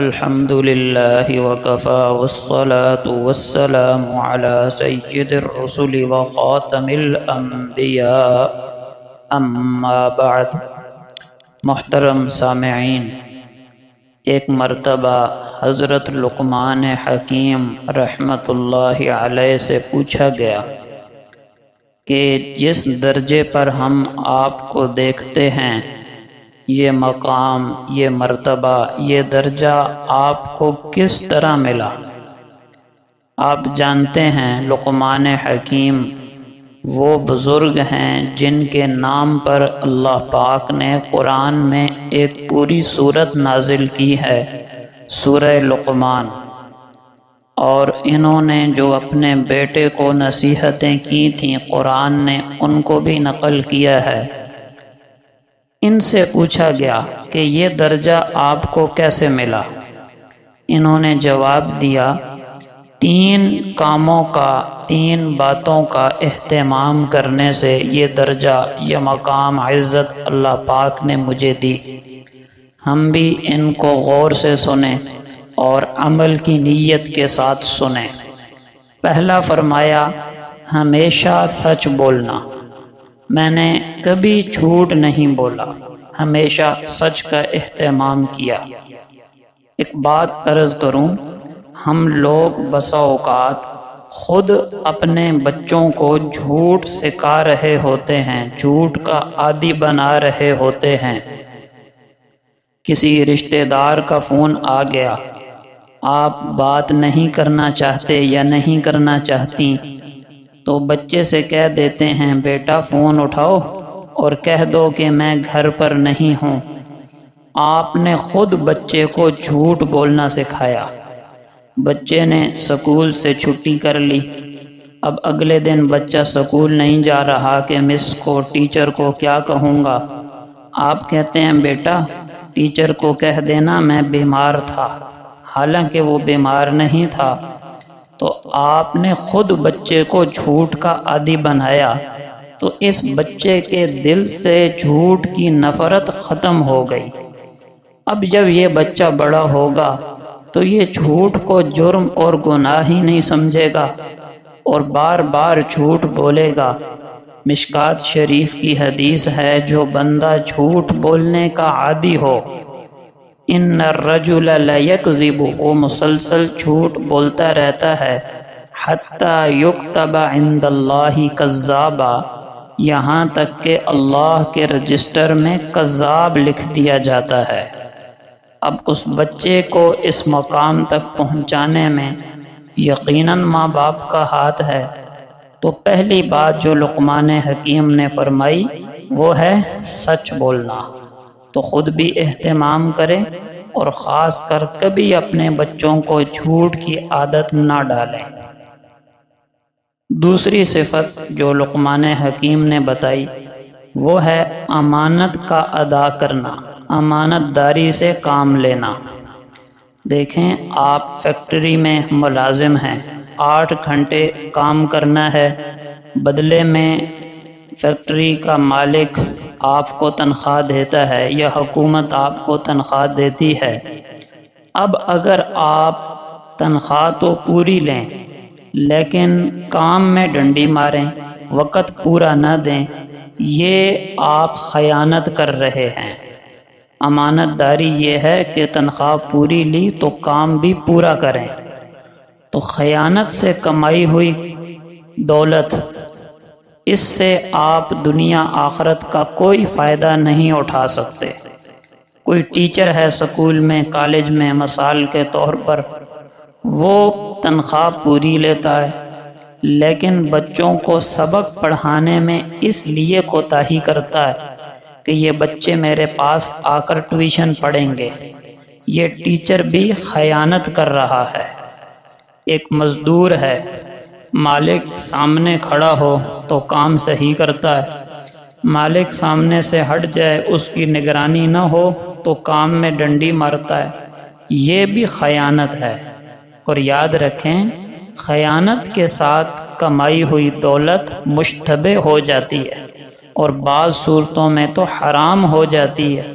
الحمد لله وكفى والصلاة والسلام على سيد الرسل وخاتم الأنبياء اما بعد۔ محترم سامعین، ایک مرتبہ حضرت لقمان حکیم رحمۃ اللہ علیہ سے پوچھا گیا کہ جس درجے پر ہم آپ کو دیکھتے ہیں، یہ مقام، یہ مرتبہ، یہ درجہ آپ کو کس طرح ملا؟ آپ جانتے ہیں لقمان حکیم وہ بزرگ ہیں جن کے نام پر اللہ پاک نے قرآن میں ایک پوری سورت نازل کی ہے، سورہ لقمان، اور انہوں نے جو اپنے بیٹے کو نصیحتیں کی تھیں قرآن نے ان کو بھی نقل کیا ہے۔ ان سے پوچھا گیا کہ یہ درجہ آپ کو کیسے ملا؟ انہوں نے جواب دیا، 3 کاموں کا، 3 باتوں کا اہتمام کرنے سے یہ درجہ، یہ مقام، عزت اللہ پاک نے مجھے دی۔ ہم بھی ان کو غور سے سنیں اور عمل کی نیت کے ساتھ سنیں۔ پہلا فرمایا، ہمیشہ سچ بولنا۔ میں نے کبھی جھوٹ نہیں بولا، ہمیشہ سچ کا اہتمام کیا۔ ایک بات عرض کروں، ہم لوگ بسا اوقات خود اپنے بچوں کو جھوٹ سکھا رہے ہوتے ہیں، جھوٹ کا عادی بنا رہے ہوتے ہیں۔ کسی رشتہ دار کا فون آ گیا، آپ بات نہیں کرنا چاہتے یا نہیں کرنا چاہتی تو بچے سے کہہ دیتے ہیں، بیٹا فون اٹھاؤ اور کہہ دو کہ میں گھر پر نہیں ہوں۔ آپ نے خود بچے کو جھوٹ بولنا سکھایا۔ بچے نے سکول سے چھٹی کر لی، اب اگلے دن بچہ سکول نہیں جا رہا کہ مس کو، ٹیچر کو کیا کہوں گا؟ آپ کہتے ہیں، بیٹا ٹیچر کو کہہ دینا میں بیمار تھا، حالانکہ وہ بیمار نہیں تھا۔ تو آپ نے خود بچے کو جھوٹ کا عادی بنایا، تو اس بچے کے دل سے جھوٹ کی نفرت ختم ہو گئی۔ اب جب یہ بچہ بڑا ہوگا تو یہ جھوٹ کو جرم اور گناہ ہی نہیں سمجھے گا اور بار بار جھوٹ بولے گا۔ مشکوٰۃ شریف کی حدیث ہے، جو بندہ جھوٹ بولنے کا عادی ہو، ان الرجل لیکذب، وہ مسلسل جھوٹ بولتا رہتا ہے، حتی یکتب عند اللہ کذابا، یہاں تک کہ اللہ کے رجسٹر میں کذاب لکھ دیا جاتا ہے۔ اب اس بچے کو اس مقام تک پہنچانے میں یقیناً ماں باپ کا ہاتھ ہے۔ تو پہلی بات جو لقمان حکیم نے فرمائی وہ ہے سچ بولنا۔ تو خود بھی اہتمام کریں اور خاص کر کبھی اپنے بچوں کو جھوٹ کی عادت نہ ڈالیں۔ دوسری صفت جو لقمان حکیم نے بتائی وہ ہے امانت کا ادا کرنا، امانت داری سے کام لینا۔ دیکھیں، آپ فیکٹری میں ملازم ہیں، 8 گھنٹے کام کرنا ہے، بدلے میں فیکٹری کا مالک آپ کو تنخواہ دیتا ہے یا حکومت آپ کو تنخواہ دیتی ہے۔ اب اگر آپ تنخواہ تو پوری لیں لیکن کام میں ڈنڈی ماریں، وقت پورا نہ دیں، یہ آپ خیانت کر رہے ہیں۔ امانت داری یہ ہے کہ تنخواہ پوری لی تو کام بھی پورا کریں۔ تو خیانت سے کمائی ہوئی دولت، اس سے آپ دنیا آخرت کا کوئی فائدہ نہیں اٹھا سکتے۔ کوئی ٹیچر ہے سکول میں، کالج میں، مثال کے طور پر، وہ تنخواہ پوری لیتا ہے لیکن بچوں کو سبق پڑھانے میں اس لیے کوتاہی کرتا ہے کہ یہ بچے میرے پاس آ کر ٹیوشن پڑھیں گے۔ یہ ٹیچر بھی خیانت کر رہا ہے۔ ایک مزدور ہے، مالک سامنے کھڑا ہو تو کام صحیح کرتا ہے، مالک سامنے سے ہٹ جائے، اس کی نگرانی نہ ہو تو کام میں ڈنڈی مارتا ہے۔ یہ بھی خیانت ہے۔ اور یاد رکھیں، خیانت کے ساتھ کمائی ہوئی دولت مشتبہ ہو جاتی ہے اور بعض صورتوں میں تو حرام ہو جاتی ہے۔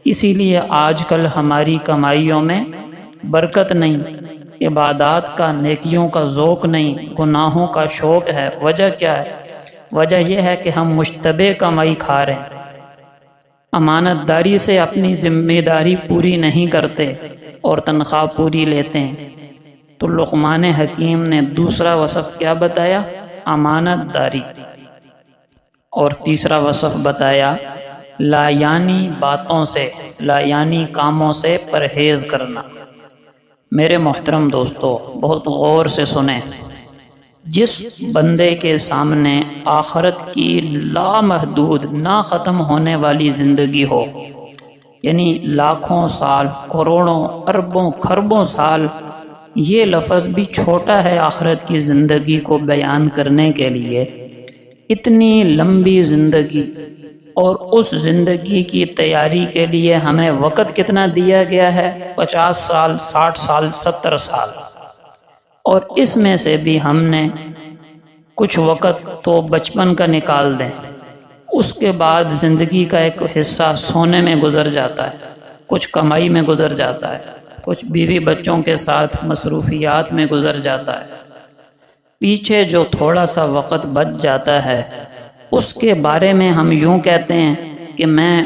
اسی لیے آج کل ہماری کمائیوں میں برکت نہیں، عبادات کا، نیکیوں کا ذوق نہیں، گناہوں کا شوق ہے۔ وجہ کیا ہے؟ وجہ یہ ہے کہ ہم مشتبہ کمائی کھا رہے ہیں، امانت داری سے اپنی ذمہ داری پوری نہیں کرتے اور تنخواہ پوری لیتے ہیں۔ تو لقمان حکیم نے دوسرا وصف کیا بتایا؟ امانت داری۔ اور تیسرا وصف بتایا لایانی باتوں سے، لایانی کاموں سے پرہیز کرنا۔ میرے محترم دوستو، بہت غور سے سنیں، جس بندے کے سامنے آخرت کی لامحدود نہ ختم ہونے والی زندگی ہو، یعنی لاکھوں سال، کروڑوں، اربوں، خربوں سال، یہ لفظ بھی چھوٹا ہے آخرت کی زندگی کو بیان کرنے کے لیے، اتنی لمبی زندگی، اور اس زندگی کی تیاری کے لیے ہمیں وقت کتنا دیا گیا ہے؟ 50 سال، 60 سال، 70 سال، اور اس میں سے بھی ہم نے کچھ وقت تو بچپن کا نکال دیں، اس کے بعد زندگی کا ایک حصہ سونے میں گزر جاتا ہے، کچھ کمائی میں گزر جاتا ہے، کچھ بیوی بچوں کے ساتھ مصروفیات میں گزر جاتا ہے۔ پیچھے جو تھوڑا سا وقت بچ جاتا ہے، اس کے بارے میں ہم یوں کہتے ہیں کہ میں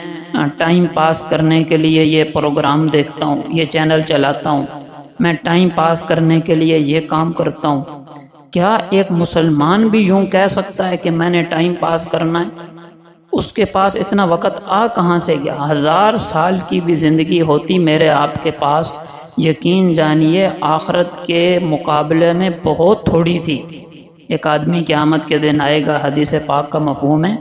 ٹائم پاس کرنے کے لیے یہ پروگرام دیکھتا ہوں، یہ چینل چلاتا ہوں، میں ٹائم پاس کرنے کے لیے یہ کام کرتا ہوں۔ کیا ایک مسلمان بھی یوں کہہ سکتا ہے کہ میں نے ٹائم پاس کرنا ہے؟ اس کے پاس اتنا وقت کہاں سے گیا؟ 1000 سال کی بھی زندگی ہوتی میرے آپ کے پاس، یقین جانیے آخرت کے مقابلے میں بہت تھوڑی تھی۔ ایک آدمی قیامت کے دن آئے گا، حدیث پاک کا مفہوم ہے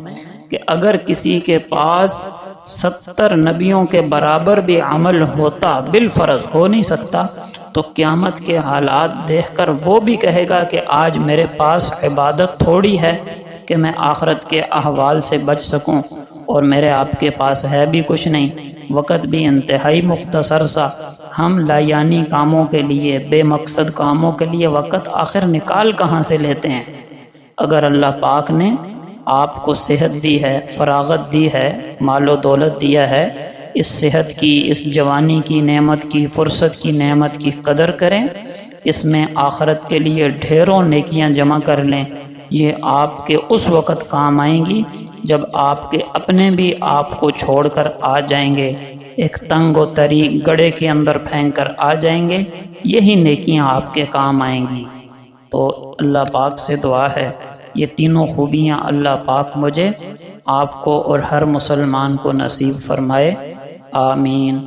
کہ اگر کسی کے پاس 70 نبیوں کے برابر بھی عمل ہوتا، بالفرض ہو نہیں سکتا، تو قیامت کے حالات دیکھ کر وہ بھی کہے گا کہ آج میرے پاس عبادت تھوڑی ہے کہ میں آخرت کے احوال سے بچ سکوں، اور میرے آپ کے پاس ہے بھی کچھ نہیں، وقت بھی انتہائی مختصر سا۔ ہم لایانی کاموں کے لیے، بے مقصد کاموں کے لیے وقت آخر نکال کہاں سے لیتے ہیں؟ اگر اللہ پاک نے آپ کو صحت دی ہے، فراغت دی ہے، مال و دولت دیا ہے، اس صحت کی، اس جوانی کی نعمت کی، فرصت کی نعمت کی قدر کریں، اس میں آخرت کے لیے ڈھیروں نیکیاں جمع کر لیں۔ یہ آپ کے اس وقت کام آئیں گی جب آپ کے اپنے بھی آپ کو چھوڑ کر آ جائیں گے، ایک تنگ و طریق گڑھے کے اندر پھینک کر آ جائیں گے، یہی نیکیاں آپ کے کام آئیں گی۔ تو اللہ پاک سے دعا ہے یہ تینوں خوبیاں اللہ پاک مجھے، آپ کو اور ہر مسلمان کو نصیب فرمائے، آمین۔